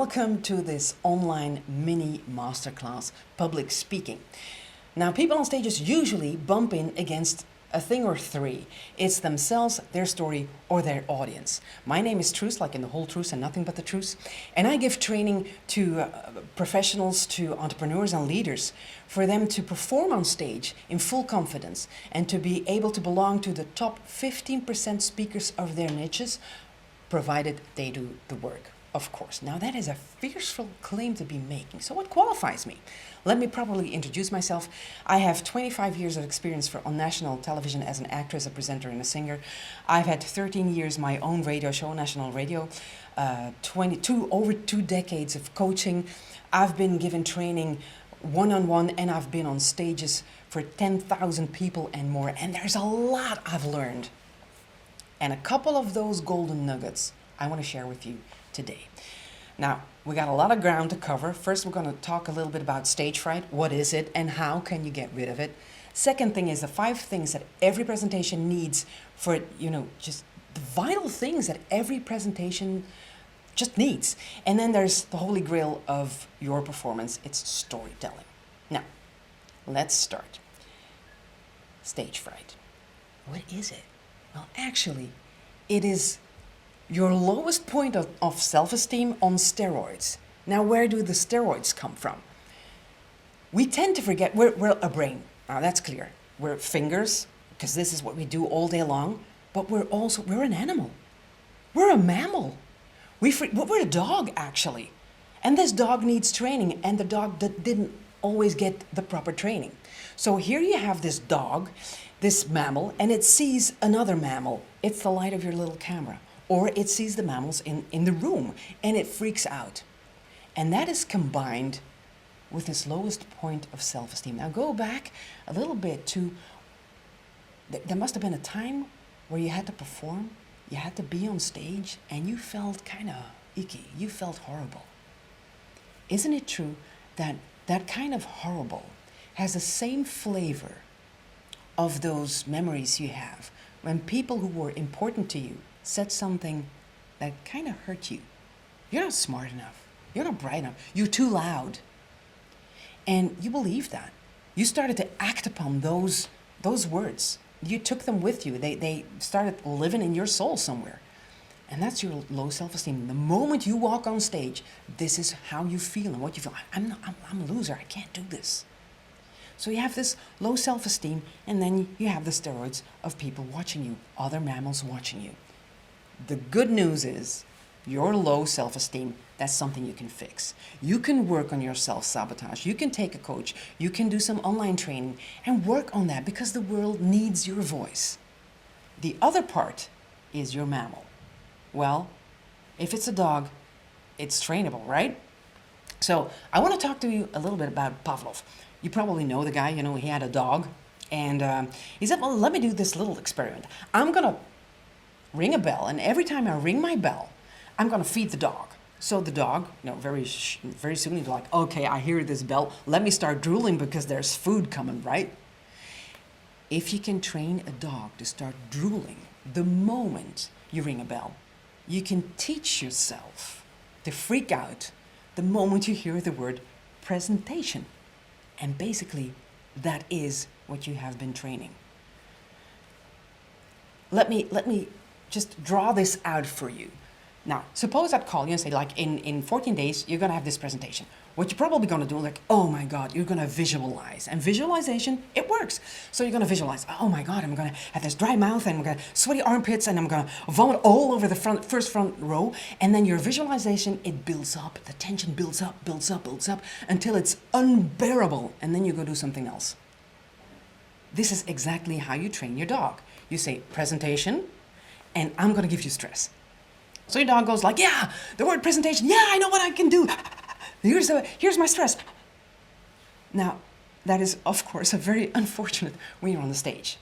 Welcome to this online mini masterclass, public speaking. Now, people on stages usually bump in against a thing or three. It's themselves, their story, or their audience. My name is Truus, like in the whole Truus and nothing but the Truus, and I give training to professionals, to entrepreneurs and leaders for them to perform on stage in full confidence and to be able to belong to the top 15% speakers of their niches, provided they do the work. Of course. Now that is a fearful claim to be making. So what qualifies me? Let me properly introduce myself. I have 25 years of experience on national television as an actress, a presenter, and a singer. I've had 13 years my own radio show, national radio, over 2 decades of coaching. I've been given training one-on-one, and I've been on stages for 10,000 people and more. And there's a lot I've learned. And a couple of those golden nuggets I want to share with you today. Now, we got a lot of ground to cover. First, we're going to talk a little bit about stage fright. What is it and how can you get rid of it? Second thing is the 5 things that every presentation needs for, just the vital things that every presentation just needs. And then there's the holy grail of your performance. It's storytelling. Now, let's start. Stage fright. What is it? Well, actually, it is your lowest point of self-esteem on steroids. Now, where do the steroids come from? We tend to forget we're a brain. Now, that's clear. We're fingers, because this is what we do all day long, but we're an animal. We're a mammal. We're a dog, actually. And this dog needs training, and the dog didn't always get the proper training. So here you have this dog, this mammal, and it sees another mammal. It's the light of your little camera. Or it sees the mammals in the room, and it freaks out. And that is combined with its lowest point of self-esteem. Now go back a little bit to, there must have been a time where you had to perform, you had to be on stage, and you felt kind of icky, you felt horrible. Isn't it true that that kind of horrible has the same flavor of those memories you have when people who were important to you said something that kind of hurt you? You're not smart enough. You're not bright enough. You're too loud. And you believed that. You started to act upon those words. You took them with you. They started living in your soul somewhere. And that's your low self-esteem. The moment you walk on stage, this is how you feel and what you feel. I'm a loser. I can't do this. So you have this low self-esteem, and then you have the steroids of people watching you, other mammals watching you. The good news is your low self-esteem, that's something you can fix. You can work on your self-sabotage. You can take a coach. You can do some online training and work on that because the world needs your voice. The other part is your mammal. Well, if it's a dog, it's trainable, right? So I want to talk to you a little bit about Pavlov. You probably know the guy, he had a dog. And he said, well, let me do this little experiment. I'm going to ring a bell, and every time I ring my bell, I'm going to feed the dog. So the dog, very soon he's like, okay, I hear this bell. Let me start drooling because there's food coming, right? If you can train a dog to start drooling the moment you ring a bell, you can teach yourself to freak out the moment you hear the word presentation. And basically, that is what you have been training. Let me just draw this out for you. Now, suppose I'd call you and say, like, in 14 days, you're going to have this presentation. What you're probably going to do, like, oh my God, you're going to visualize. And visualization, it works. So you're going to visualize, oh my God, I'm going to have this dry mouth, and I'm going to sweaty armpits, and I'm going to vomit all over the first front row. And then your visualization, it builds up. The tension builds up, until it's unbearable. And then you go do something else. This is exactly how you train your dog. You say, presentation, and I'm going to give you stress. So your dog goes like, yeah, the word presentation, yeah, I know what I can do. Here's my stress. Now, that is, of course, a very unfortunate when you're on the stage.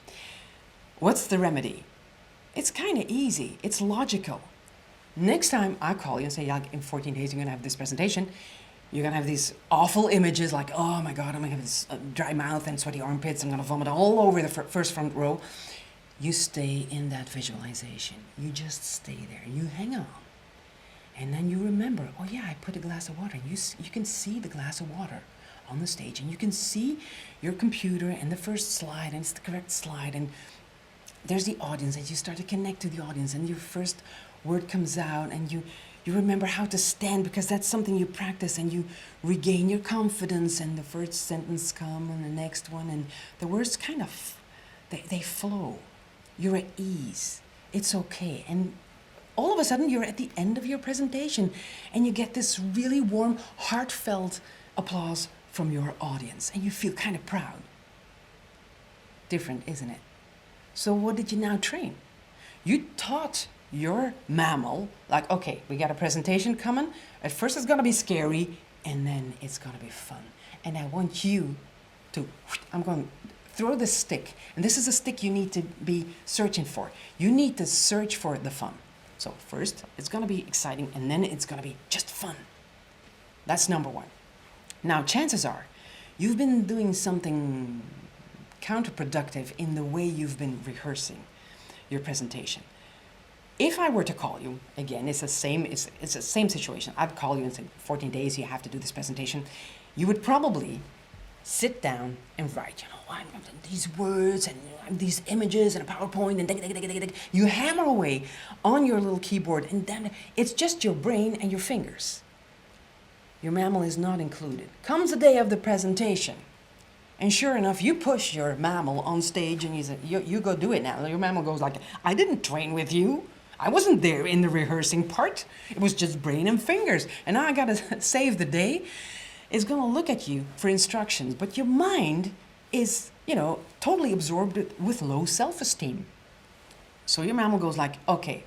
What's the remedy? It's kind of easy. It's logical. Next time I call you and say, yeah, in 14 days you're going to have this presentation, you're going to have these awful images like, oh my God, I'm going to have this dry mouth and sweaty armpits. I'm going to vomit all over the first front row. You stay in that visualization. You just stay there. You hang on. And then you remember, oh yeah, I put a glass of water. And you can see the glass of water on the stage, and you can see your computer and the first slide, and it's the correct slide, and there's the audience, and you start to connect to the audience, and your first word comes out, and you remember how to stand, because that's something you practice, and you regain your confidence, and the first sentence come and the next one, and the words kind of, they flow. You're at ease. It's okay. And all of a sudden, you're at the end of your presentation, and you get this really warm, heartfelt applause from your audience, and you feel kind of proud. Different, isn't it? So what did you now train? You taught your mammal, like, okay, we got a presentation coming. At first it's gonna be scary, and then it's gonna be fun. And I want you to, I'm going to throw this stick, and this is a stick you need to be searching for. You need to search for the fun. So first, it's gonna be exciting, and then it's gonna be just fun. That's number one. Now, chances are, you've been doing something counterproductive in the way you've been rehearsing your presentation. If I were to call you, again, it's the same situation. I'd call you and say, 14 days, you have to do this presentation. You would probably sit down and write, I'm these words and these images and a PowerPoint, and you hammer away on your little keyboard, and then it's just your brain and your fingers. Your mammal is not included. Comes the day of the presentation, and sure enough, you push your mammal on stage, and you go do it now. Your mammal goes like, I didn't train with you. I wasn't there in the rehearsing part. It was just brain and fingers. And now I gotta save the day. It's gonna look at you for instructions, but your mind is, totally absorbed with low self-esteem. So your mammal goes like, okay,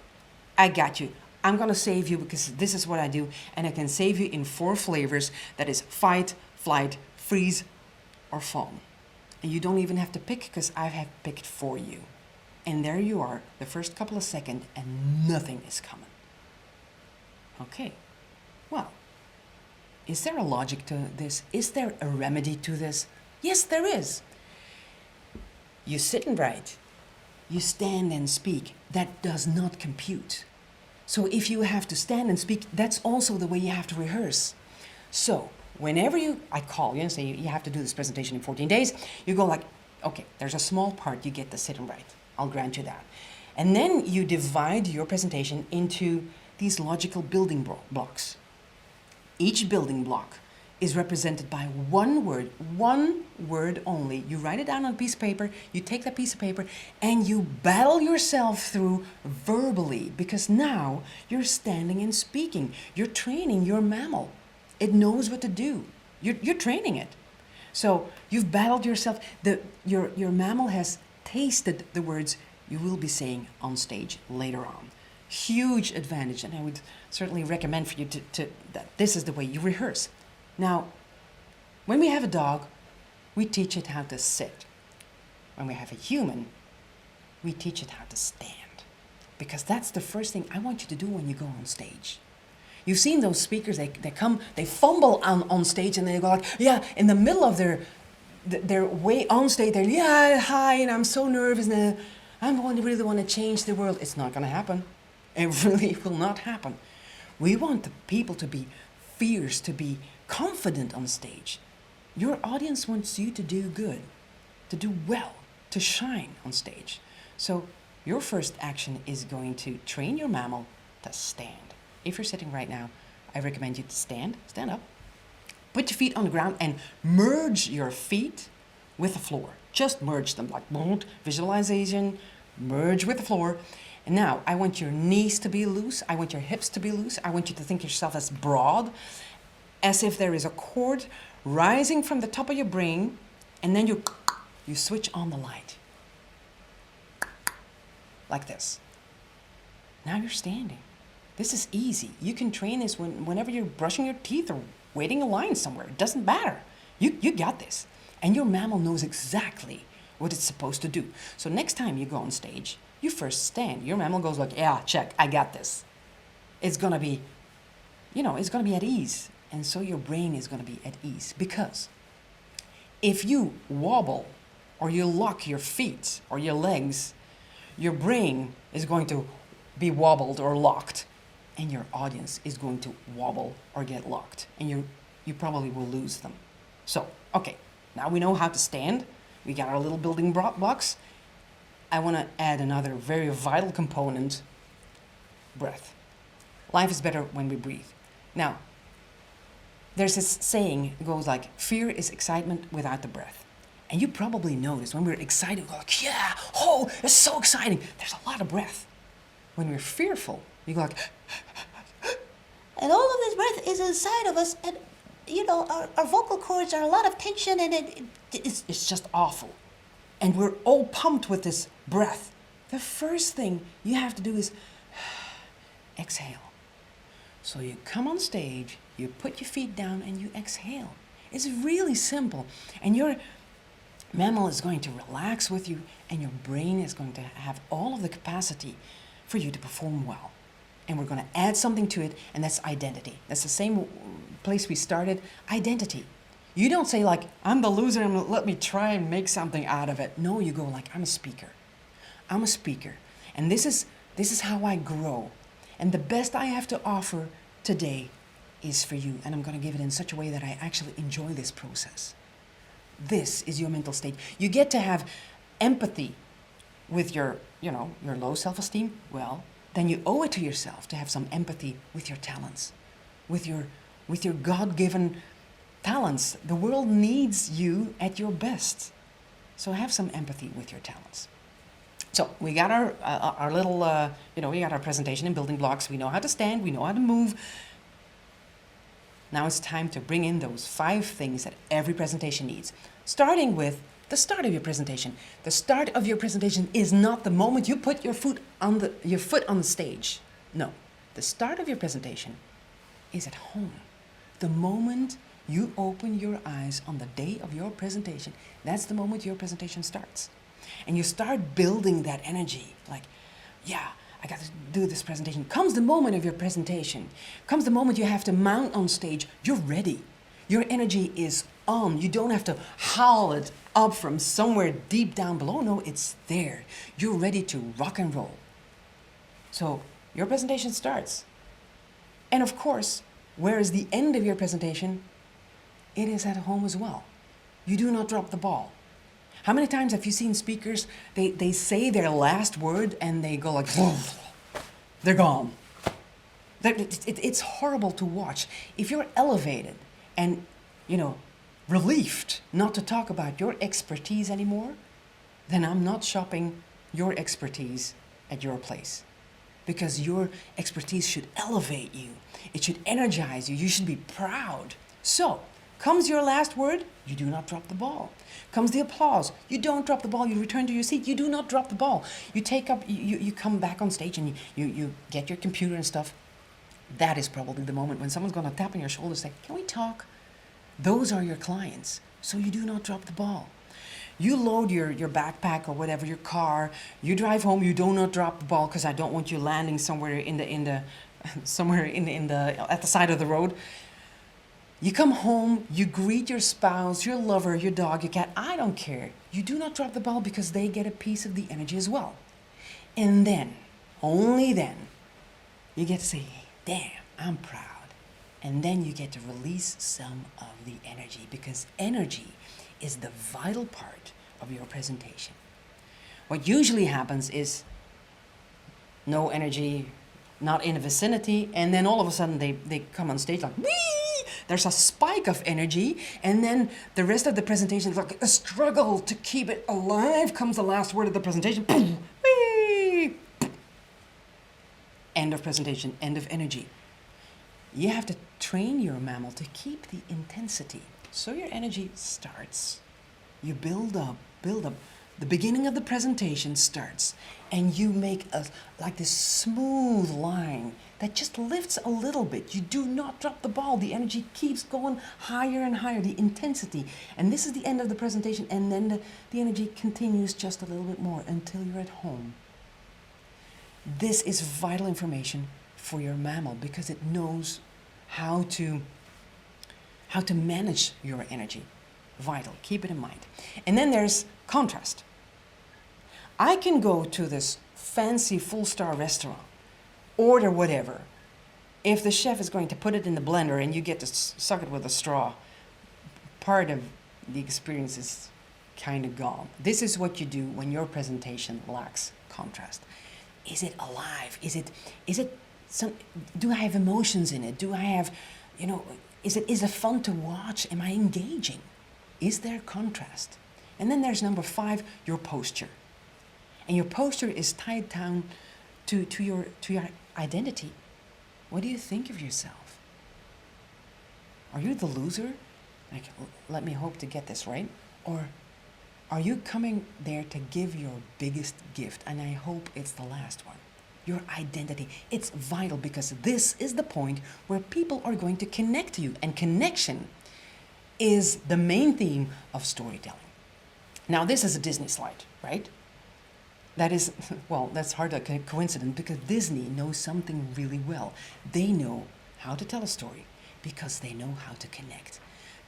I got you. I'm gonna save you because this is what I do, and I can save you in 4 flavors. That is fight, flight, freeze, or foam. And you don't even have to pick, because I have picked for you. And there you are, the first couple of seconds, and nothing is coming. Okay, well, is there a logic to this? Is there a remedy to this? Yes, there is. You sit and write. You stand and speak. That does not compute. So if you have to stand and speak, that's also the way you have to rehearse. So whenever I call you and say you have to do this presentation in 14 days, you go like, okay, there's a small part you get to sit and write. I'll grant you that. And then you divide your presentation into these logical building blocks. Each building block is represented by one word only. You write it down on a piece of paper, you take that piece of paper, and you battle yourself through verbally, because now you're standing and speaking. You're training your mammal. It knows what to do. You're training it. So you've battled yourself. Your mammal has tasted the words you will be saying on stage later on. Huge advantage, and I would certainly recommend for you that this is the way you rehearse. Now, when we have a dog, we teach it how to sit. When we have a human, we teach it how to stand. Because that's the first thing I want you to do when you go on stage. You've seen those speakers, they come, they fumble on stage, and they go like, yeah, in the middle of their way on stage, they're, yeah, hi, and I'm so nervous, and I really want to change the world. It's not going to happen. It really will not happen. We want the people to be fierce, to be confident on stage. Your audience wants you to do good, to do well, to shine on stage. So your first action is going to train your mammal to stand. If you're sitting right now, I recommend you to stand up. Put your feet on the ground and merge your feet with the floor. Just merge them, like visualization, merge with the floor. And now I want your knees to be loose. I want your hips to be loose. I want you to think of yourself as broad, as if there is a cord rising from the top of your brain, and then you switch on the light. Like this. Now you're standing. This is easy. You can train this whenever you're brushing your teeth or waiting in line somewhere. It doesn't matter. You got this. And your mammal knows exactly what it's supposed to do. So next time you go on stage, you first stand. Your mammal goes like, yeah, check, I got this. It's gonna be, it's gonna be at ease. And so your brain is gonna be at ease. Because if you wobble or you lock your feet or your legs, your brain is going to be wobbled or locked. and your audience is going to wobble or get locked, and you probably will lose them. So, okay, now we know how to stand. We got our little building blocks. I want to add another very vital component, breath. Life is better when we breathe. Now, there's this saying, it goes like, fear is excitement without the breath. And you probably notice when we're excited, we go like, yeah, oh, it's so exciting. There's a lot of breath. When we're fearful, you go like, and all of this breath is inside of us, and our vocal cords are a lot of tension, and it's just awful. And we're all pumped with this breath. The first thing you have to do is exhale. So you come on stage, you put your feet down, and you exhale. It's really simple. And your mammal is going to relax with you, and your brain is going to have all of the capacity for you to perform well. And we're going to add something to it, and that's identity. That's the same place we started, identity. You don't say like, I'm the loser and let me try and make something out of it. No, you go like, I'm a speaker. I'm a speaker. And this is how I grow. And the best I have to offer today is for you. And I'm going to give it in such a way that I actually enjoy this process. This is your mental state. You get to have empathy with your low self-esteem. Well, then you owe it to yourself to have some empathy with your talents, with your God-given talents. The world needs you at your best. So have some empathy with your talents. So we got our little, we got our presentation in building blocks. We know how to stand. We know how to move. Now it's time to bring in those 5 things that every presentation needs. Starting with the start of your presentation. The start of your presentation is not the moment you put your foot on the stage. No, the start of your presentation is at home. The moment you open your eyes on the day of your presentation, that's the moment your presentation starts. And you start building that energy, like, yeah, I got to do this presentation. Comes the moment of your presentation. Comes the moment you have to mount on stage. You're ready. Your energy is on. You don't have to howl it up from somewhere deep down below. No, it's there. You're ready to rock and roll. So your presentation starts. And of course, where is the end of your presentation? It is at home as well. You do not drop the ball. How many times have you seen speakers, they say their last word and they go like, they're gone. It's horrible to watch. If you're elevated and, relieved not to talk about your expertise anymore, then I'm not shopping your expertise at your place. Because your expertise should elevate you. It should energize you. You should be proud. So, comes your last word, you do not drop the ball. Comes the applause, you don't drop the ball, you return to your seat, you do not drop the ball. You come back on stage and you get your computer and stuff. That is probably the moment when someone's gonna tap on your shoulder and say, can we talk? Those are your clients, so you do not drop the ball. You load your backpack or whatever, your car, you drive home, you do not drop the ball because I don't want you landing somewhere at the side of the road. You come home, you greet your spouse, your lover, your dog, your cat, I don't care. You do not drop the ball because they get a piece of the energy as well. And then, only then, you get to say, damn, I'm proud. And then you get to release some of the energy because energy is the vital part of your presentation. What usually happens is no energy, not in the vicinity, and then all of a sudden they come on stage like, whee! There's a spike of energy, and then the rest of the presentation is like a struggle to keep it alive. Comes the last word of the presentation. Boom, whee! End of presentation, end of energy. You have to train your mammal to keep the intensity. So your energy starts. You build up. The beginning of the presentation starts, and you make like this smooth line that just lifts a little bit. You do not drop the ball. The energy keeps going higher and higher, the intensity. And this is the end of the presentation, and then the energy continues just a little bit more until you're at home. This is vital information for your mammal because it knows how to manage your energy. Vital, keep it in mind. And then there's contrast. I can go to this fancy full-star restaurant, order whatever, if the chef is going to put it in the blender and you get to suck it with a straw, part of the experience is kind of gone. This is what you do when your presentation lacks contrast. Is it alive? Is it some, do I have emotions in it? Do I have, is it fun to watch? Am I engaging? Is there contrast? And then there's number 5, your posture. And your posture is tied down to your identity. What do you think of yourself? Are you the loser? Like, let me hope to get this right. Or are you coming there to give your biggest gift? And I hope it's the last one. Your identity. It's vital because this is the point where people are going to connect to you. And connection is the main theme of storytelling. Now, this is a Disney slide, right? That is, well, that's hardly a coincidence because Disney knows something really well. They know how to tell a story because they know how to connect.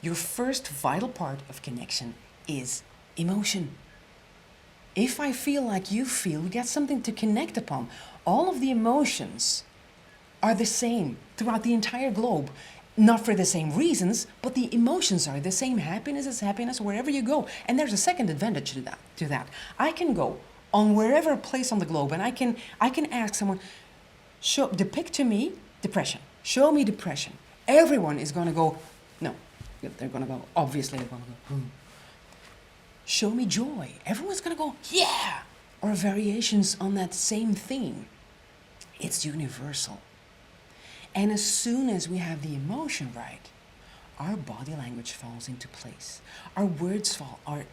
Your first vital part of connection is emotion. If I feel like you feel, we got something to connect upon. All of the emotions are the same throughout the entire globe. Not for the same reasons, but the emotions are the same. Happiness is happiness wherever you go. And there's a second advantage to that. I can go on wherever place on the globe and I can ask someone, depict to me depression. Show me depression. Everyone is going to go, no. They're going to go, obviously they're going to go, Show me joy. Everyone's going to go, yeah. Or variations on that same theme. It's universal. And as soon as we have the emotion right, our body language falls into place. Our words fall, our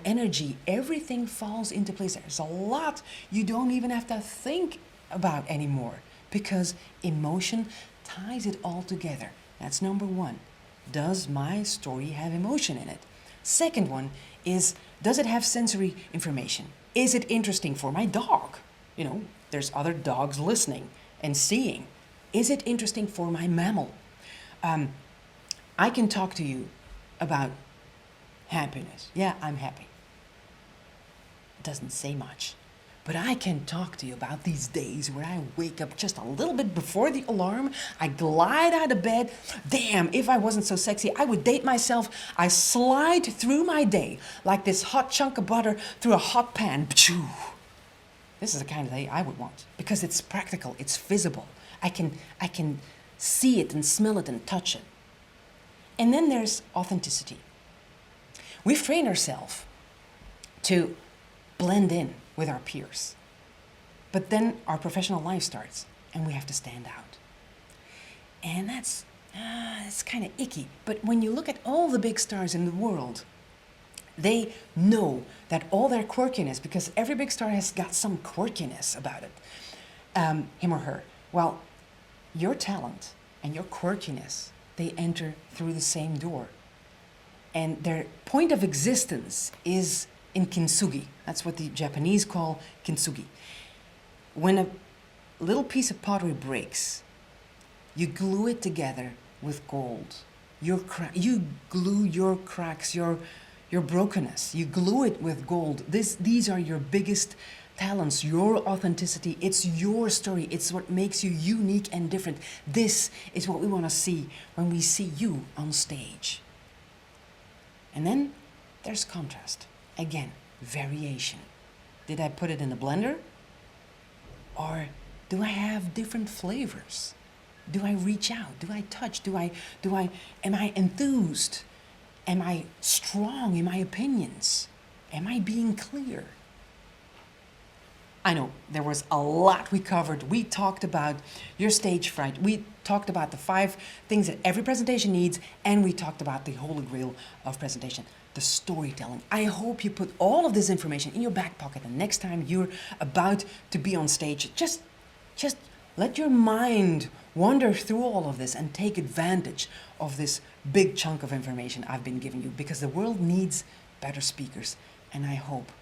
energy, everything falls into place. There's a lot you don't even have to think about anymore because emotion ties it all together. That's number 1. Does my story have emotion in it? Second one is, does it have sensory information? Is it interesting for my dog? There's other dogs listening and seeing. Is it interesting for my mammal? I can talk to you about happiness. Yeah, I'm happy. It doesn't say much. But I can talk to you about these days where I wake up just a little bit before the alarm. I glide out of bed. Damn, if I wasn't so sexy, I would date myself. I slide through my day like this hot chunk of butter through a hot pan. This is the kind of day I would want because it's practical, it's visible. I can see it and smell it and touch it. And then there's authenticity. We've trained ourselves to blend in with our peers. But then our professional life starts and we have to stand out. And that's kind of icky. But when you look at all the big stars in the world, they know that all their quirkiness, because every big star has got some quirkiness about it, him or her. Well, your talent and your quirkiness, they enter through the same door. And their point of existence is in kintsugi. That's what the Japanese call kintsugi. When a little piece of pottery breaks, you glue it together with gold. You glue your cracks, your brokenness. You glue it with gold. These are your biggest talents, your authenticity. It's your story. It's what makes you unique and different. This is what we want to see when we see you on stage. And then there's contrast. Again, variation. Did I put it in a blender? Or do I have different flavors? Do I reach out? Do I touch? Am I enthused? Am I strong in my opinions? Am I being clear? I know there was a lot we covered. We talked about your stage fright. We talked about the 5 things that every presentation needs, and we talked about the holy grail of presentation, the storytelling. I hope you put all of this information in your back pocket, and next time you're about to be on stage, just let your mind wander through all of this and take advantage of this big chunk of information I've been giving you, because the world needs better speakers, and I hope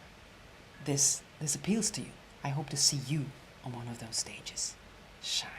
this appeals to you. I hope to see you on one of those stages. Shine.